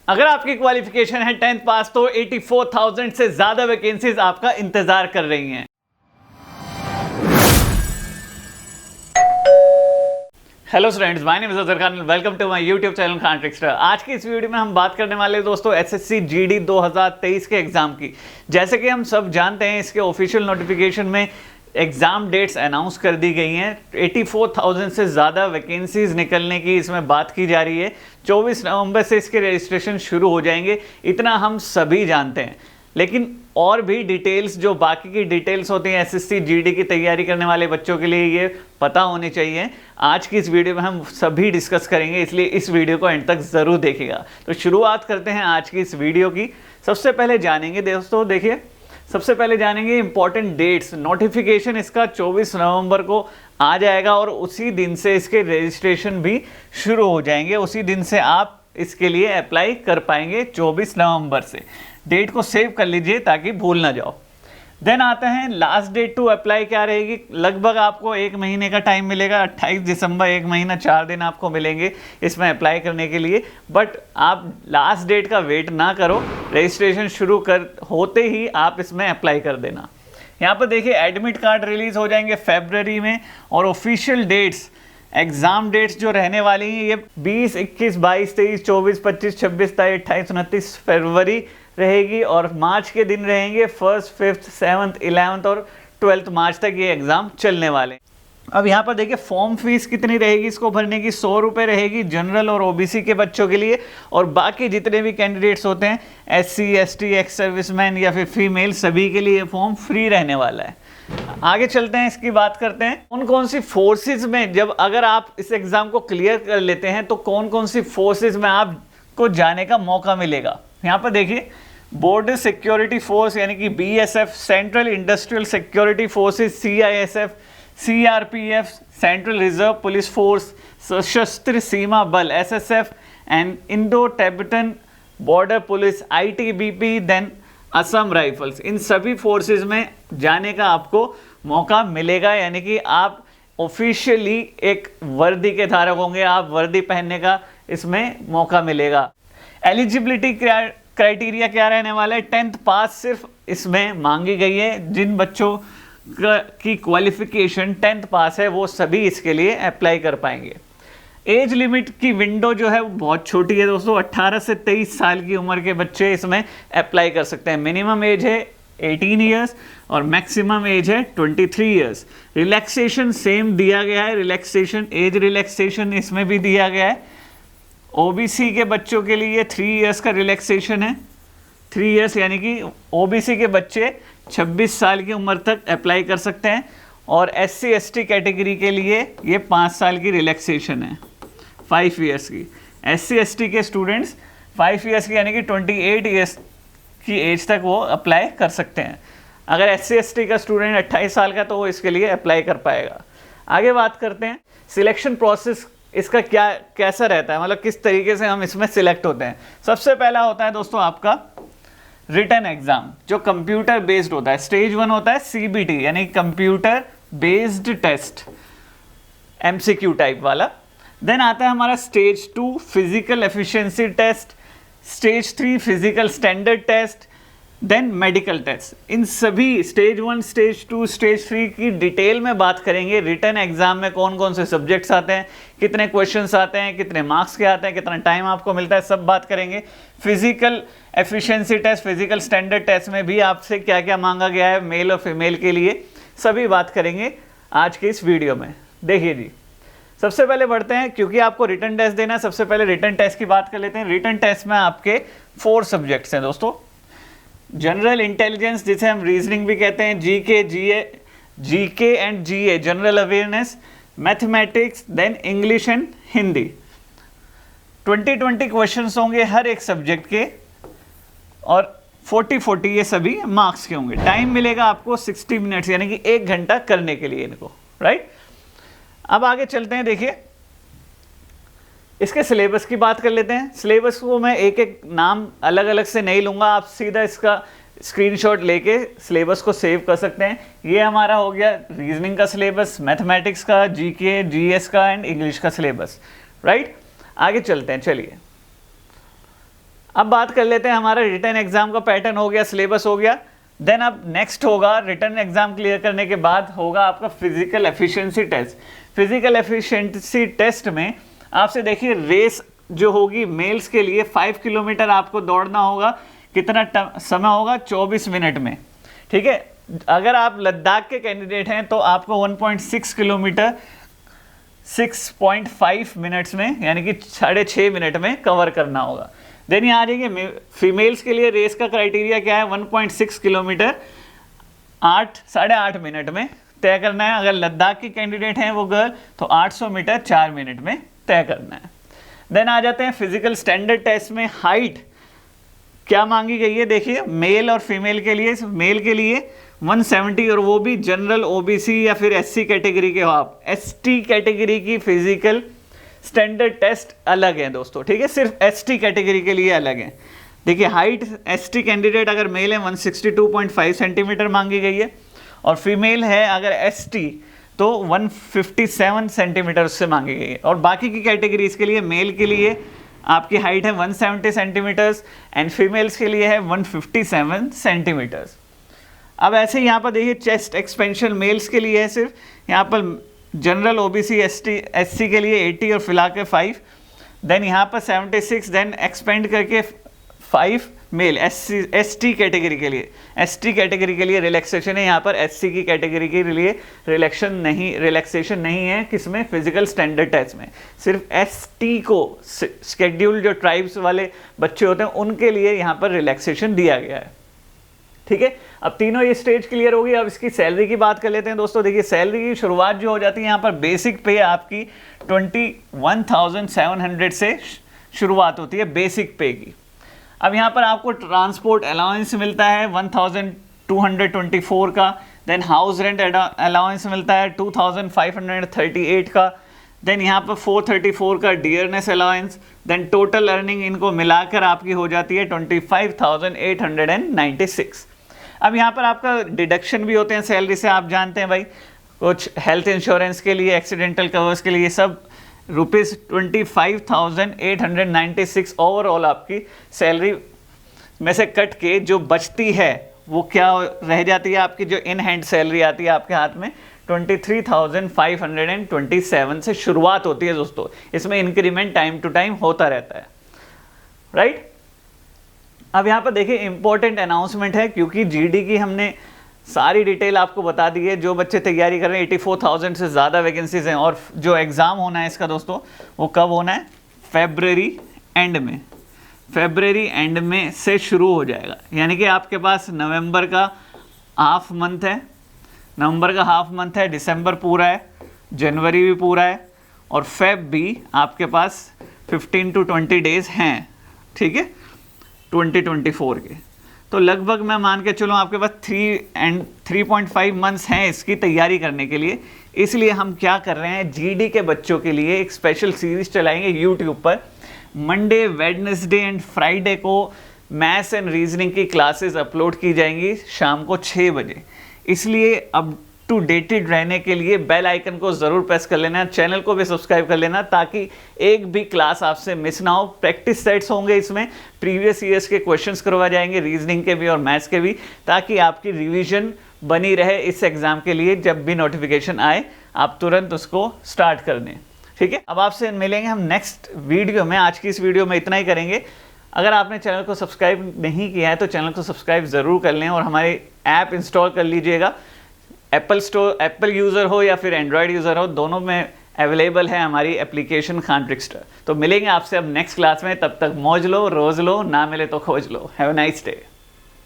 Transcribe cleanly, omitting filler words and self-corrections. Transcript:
अगर आपकी क्वालिफिकेशन है 10th पास तो 84,000 से ज्यादा वैकेंसीज आपका इंतजार कर रही हैं। Hello students, my name is Azhar Khan, welcome to my YouTube channel Khan trickster. आज की इस वीडियो में हम बात करने वाले हैं दोस्तों एसएससी जीडी 2023 के एग्जाम की। जैसे कि हम सब जानते हैं, इसके ऑफिशियल नोटिफिकेशन में एग्जाम डेट्स अनाउंस कर दी गई हैं। 84,000 से ज़्यादा वैकेंसीज निकलने की इसमें बात की जा रही है। 24 नवंबर से इसके रजिस्ट्रेशन शुरू हो जाएंगे, इतना हम सभी जानते हैं। लेकिन और भी डिटेल्स, जो बाकी की डिटेल्स होती हैं एसएससी जीडी की तैयारी करने वाले बच्चों के लिए, ये पता होनी चाहिए। आज की इस वीडियो में हम सभी डिस्कस करेंगे, इसलिए इस वीडियो को एंड तक ज़रूर देखिएगा। तो शुरुआत करते हैं आज की इस वीडियो की। सबसे पहले जानेंगे दोस्तों, देखिए सबसे पहले जानेंगे इंपॉर्टेंट डेट्स। नोटिफिकेशन इसका 24 नवंबर को आ जाएगा और उसी दिन से इसके रजिस्ट्रेशन भी शुरू हो जाएंगे। उसी दिन से आप इसके लिए अप्लाई कर पाएंगे 24 नवंबर से। डेट को सेव कर लीजिए ताकि भूल ना जाओ। देन आते हैं लास्ट डेट टू अप्लाई क्या रहेगी। लगभग आपको 1 महीने का टाइम मिलेगा। 28 दिसंबर, 1 महीना 4 दिन आपको मिलेंगे इसमें अप्लाई करने के लिए। बट आप लास्ट डेट का वेट ना करो, रजिस्ट्रेशन शुरू कर होते ही आप इसमें अप्लाई कर देना। यहाँ पर देखिए एडमिट कार्ड रिलीज हो जाएंगे फरवरी में, और ऑफिशियल डेट्स, एग्जाम डेट्स जो रहने वाली हैं ये 20, 21, 22, 23, 24, 25, 26, 27, 28, 29 फरवरी रहेगी। और मार्च के दिन रहेंगे 1st, 5th, 7th, 11th और 12th मार्च तक ये एग्ज़ाम चलने वाले हैं। अब यहाँ पर देखिए फॉर्म फीस कितनी रहेगी इसको भरने की। 100 रुपये रहेगी जनरल और ओबीसी के बच्चों के लिए, और बाकी जितने भी कैंडिडेट्स होते हैं एससी, एसटी, एक्स सर्विसमैन या फिर फीमेल, सभी के लिए ये फॉर्म फ्री रहने वाला है। आगे चलते हैं, इसकी बात करते हैं कौन कौन सी फोर्सेज में, जब अगर आप इस एग्ज़ाम को क्लियर कर लेते हैं तो कौन कौन सी फोर्सेज में आपको जाने का मौका मिलेगा। यहाँ पर देखिए बॉर्डर सिक्योरिटी फोर्स यानी कि BSF, central industrial security forces CISF, CRPF, central reserve police force, Sashastra Seema Bal SSF and Indo Tibetan border police ITBP, then Assam rifles. इन सभी फोर्सेस में जाने का आपको मौका मिलेगा, यानी कि आप ऑफिशियली एक वर्दी के धारक होंगे, आप वर्दी पहनने का इसमें मौका मिलेगा। एलिजिबिलिटी क्राइटेरिया क्या रहने वाला है। 10th पास सिर्फ इसमें मांगी गई है। जिन बच्चों की क्वालिफिकेशन 10th पास है वो सभी इसके लिए अप्लाई कर पाएंगे। एज लिमिट की विंडो जो है वो बहुत छोटी है दोस्तों। 18 से 23 साल की उम्र के बच्चे इसमें अप्लाई कर सकते हैं। मिनिमम एज है 18 ईयर्स और मैक्सिमम एज है 23 ईयर्स। रिलैक्सेशन सेम दिया गया है, रिलैक्सेशन, एज रिलैक्सेशन इसमें भी दिया गया है। ओबीसी के बच्चों के लिए 3 इयर्स का रिलैक्सेशन है। 3 इयर्स यानी कि ओबीसी के बच्चे 26 साल की उम्र तक अप्लाई कर सकते हैं, और एससी एसटी कैटेगरी के लिए ये 5 साल की रिलैक्सेशन है, 5 इयर्स की। एससी एसटी के स्टूडेंट्स 5 इयर्स की यानी कि 28 इयर्स की एज तक वो अप्लाई कर सकते हैं। अगर एससी एसटी का स्टूडेंट 28 साल का तो वो इसके लिए अप्लाई कर पाएगा। आगे बात करते हैं सिलेक्शन प्रोसेस, इसका कैसा रहता है, मतलब किस तरीके से हम इसमें सिलेक्ट होते हैं। सबसे पहला होता है दोस्तों आपका रिटन एग्जाम, जो कंप्यूटर बेस्ड होता है। स्टेज 1 होता है सीबीटी यानी computer based test, MCQ type वाला। देन आता है हमारा stage 2 physical efficiency test, stage 3 physical standard test, then medical test. इन सभी स्टेज 1, स्टेज 2, स्टेज 3 की डिटेल में बात करेंगे। रिटन एग्जाम में कौन कौन से सब्जेक्ट्स आते हैं, कितने क्वेश्चंस आते हैं, कितने मार्क्स के आते हैं, कितना टाइम आपको मिलता है, सब बात करेंगे। Physical efficiency test, physical standard test में भी आपसे क्या क्या मांगा गया है मेल और फीमेल के लिए, सभी बात करेंगे आज के इस वीडियो में। देखिए जी, सबसे पहले बढ़ते हैं, क्योंकि आपको रिटन टेस्ट देना है। सबसे पहले रिटन टेस्ट की बात कर लेते हैं। रिटन टेस्ट में आपके 4 सब्जेक्ट्स हैं दोस्तों। जनरल इंटेलिजेंस, जिसे हम रीजनिंग भी कहते हैं, GK and GA, general awareness, mathematics, then English and Hindi. 20 questions होंगे हर एक सब्जेक्ट के, और 40 ये सभी मार्क्स के होंगे। टाइम मिलेगा आपको 60 मिनट्स यानी कि 1 घंटा करने के लिए इनको, राइट। अब आगे चलते हैं, देखिए इसके सिलेबस की बात कर लेते हैं। सिलेबस को मैं एक एक नाम अलग अलग से नहीं लूँगा, आप सीधा इसका स्क्रीनशॉट लेके सिलेबस को सेव कर सकते हैं। ये हमारा हो गया रीजनिंग का सिलेबस, मैथमेटिक्स का, जीके, जीएस का एंड इंग्लिश का सिलेबस, राइट। आगे चलते हैं, चलिए। अब बात कर लेते हैं, हमारा रिटर्न एग्जाम का पैटर्न हो गया, सिलेबस हो गया। देन अब नेक्स्ट होगा रिटर्न एग्जाम क्लियर करने के बाद होगा आपका physical efficiency test. Physical efficiency test में आपसे देखिए रेस जो होगी मेल्स के लिए 5 किलोमीटर आपको दौड़ना होगा। कितना समय होगा? 24 मिनट में, ठीक है। अगर आप लद्दाख के कैंडिडेट हैं तो आपको 1.6 किलोमीटर 6.5 मिनट्स में, यानी कि 6.5 मिनट में कवर करना होगा। देन यहाँ आ जाएंगे फीमेल्स के लिए रेस का क्राइटेरिया क्या है? 1.6 किलोमीटर 8.5 मिनट में तय करना है। अगर लद्दाख की कैंडिडेट हैं वो गर्ल तो 800 मीटर 4 मिनट में तय करना है। देन आ जाते हैं फिजिकल स्टैंडर्ड टेस्ट में हाइट क्या मांगी गई है। देखिए मेल और फीमेल के लिए, मेल के लिए 170 और वो भी जनरल ओबीसी या फिर एससी कैटेगरी के हो आप। एसटी कैटेगरी की फिजिकल स्टैंडर्ड टेस्ट अलग है दोस्तों, ठीक है, सिर्फ एसटी कैटेगरी के लिए अलग है। देखिए हाइट एसटी कैंडिडेट अगर मेल है 162.5 सेंटीमीटर मांगी गई है और फीमेल है अगर एसटी तो 157 सेंटीमीटर उससे मांगी गई है। और बाकी की कैटेगरीज के लिए मेल के लिए आपकी हाइट है 170 सेंटीमीटर्स एंड फीमेल्स के लिए है 157 सेंटीमीटर्स। अब ऐसे यहाँ पर देखिए चेस्ट एक्सपेंशन मेल्स के लिए है सिर्फ, यहाँ पर जनरल ओबीसी एससी के लिए 80 और फिलहाल के 5, देन यहाँ पर 76, देन एक्सपेंड करके 5 मेल एसटी कैटेगरी के लिए। एसटी कैटेगरी के लिए रिलैक्सेशन है, यहाँ पर एससी की कैटेगरी के लिए रिलैक्सेशन नहीं है। किसमें? फिजिकल स्टैंडर्ड टेस्ट में। सिर्फ एसटी को शेड्यूल जो ट्राइब्स वाले बच्चे होते हैं उनके लिए यहाँ पर रिलैक्सेशन दिया गया है, ठीक है। अब तीनों ये स्टेज क्लियर होगी। अब इसकी सैलरी की बात कर लेते हैं दोस्तों। देखिए सैलरी की शुरुआत जो हो जाती है यहाँ पर बेसिक पे आपकी 21,700 से शुरुआत होती है बेसिक पे की। अब यहाँ पर आपको ट्रांसपोर्ट अलाउंस मिलता है 1,224 का, देन हाउस रेंट अलाउंस मिलता है 2,538 का, देन यहाँ पर 434 का dearness allowance, then total earning इनको मिलाकर आपकी हो जाती है 25,896। अब यहाँ पर आपका डिडक्शन भी होते हैं सैलरी से, आप जानते हैं भाई, कुछ हेल्थ इंश्योरेंस के लिए, एक्सीडेंटल कवर्स के लिए, सब ₹25,896 ओवरऑल आपकी सैलरी में से कट के जो बचती है वो क्या रह जाती है आपकी, जो इन हैंड सैलरी आती है आपके हाथ में 23,527 से शुरुआत होती है दोस्तों। इसमें इंक्रीमेंट टाइम टू टाइम होता रहता है, राइट। अब यहाँ पर देखिए इंपॉर्टेंट अनाउंसमेंट है, क्योंकि जीडी की हमने सारी डिटेल आपको बता दी है। जो बच्चे तैयारी कर रहे हैं 84,000 से ज़्यादा वैकेंसीज हैं और जो एग्ज़ाम होना है इसका दोस्तों वो कब होना है? फरवरी एंड में से शुरू हो जाएगा। यानी कि आपके पास नवंबर का हाफ मंथ है, दिसंबर पूरा है, जनवरी भी पूरा है और फेब भी आपके पास 15 to 20 डेज हैं, ठीक है, 2024 के। तो लगभग मैं मान के चलूँ आपके पास 3.5 मंथ्स हैं इसकी तैयारी करने के लिए। इसलिए हम क्या कर रहे हैं, जीडी के बच्चों के लिए एक स्पेशल सीरीज चलाएंगे यूट्यूब पर। मंडे, वेडनेसडे एंड फ्राइडे को मैथ्स एंड रीजनिंग की क्लासेस अपलोड की जाएंगी शाम को 6 बजे। इसलिए अप टू डेटेड रहने के लिए बेल आइकन को ज़रूर प्रेस कर लेना, चैनल को भी सब्सक्राइब कर लेना, ताकि एक भी क्लास आपसे मिस ना हो। प्रैक्टिस सेट्स होंगे इसमें, प्रीवियस ईयर्स के क्वेश्चंस करवा जाएंगे, रीजनिंग के भी और मैथ्स के भी, ताकि आपकी रिवीजन बनी रहे इस एग्ज़ाम के लिए। जब भी नोटिफिकेशन आए आप तुरंत उसको स्टार्ट कर दें, ठीक है। अब आपसे मिलेंगे हम नेक्स्ट वीडियो में। आज की इस वीडियो में इतना ही करेंगे। अगर आपने चैनल को सब्सक्राइब नहीं किया है तो चैनल को सब्सक्राइब ज़रूर कर लें और हमारे ऐप इंस्टॉल कर लीजिएगा। एप्पल यूज़र हो या फिर एंड्रॉयड यूज़र हो, दोनों में अवेलेबल है हमारी एप्लीकेशन खान ट्रिक्स्टर। तो मिलेंगे आपसे अब नेक्स्ट क्लास में, तब तक मौज लो, रोज़ लो, ना मिले तो खोज लो। Have a nice day.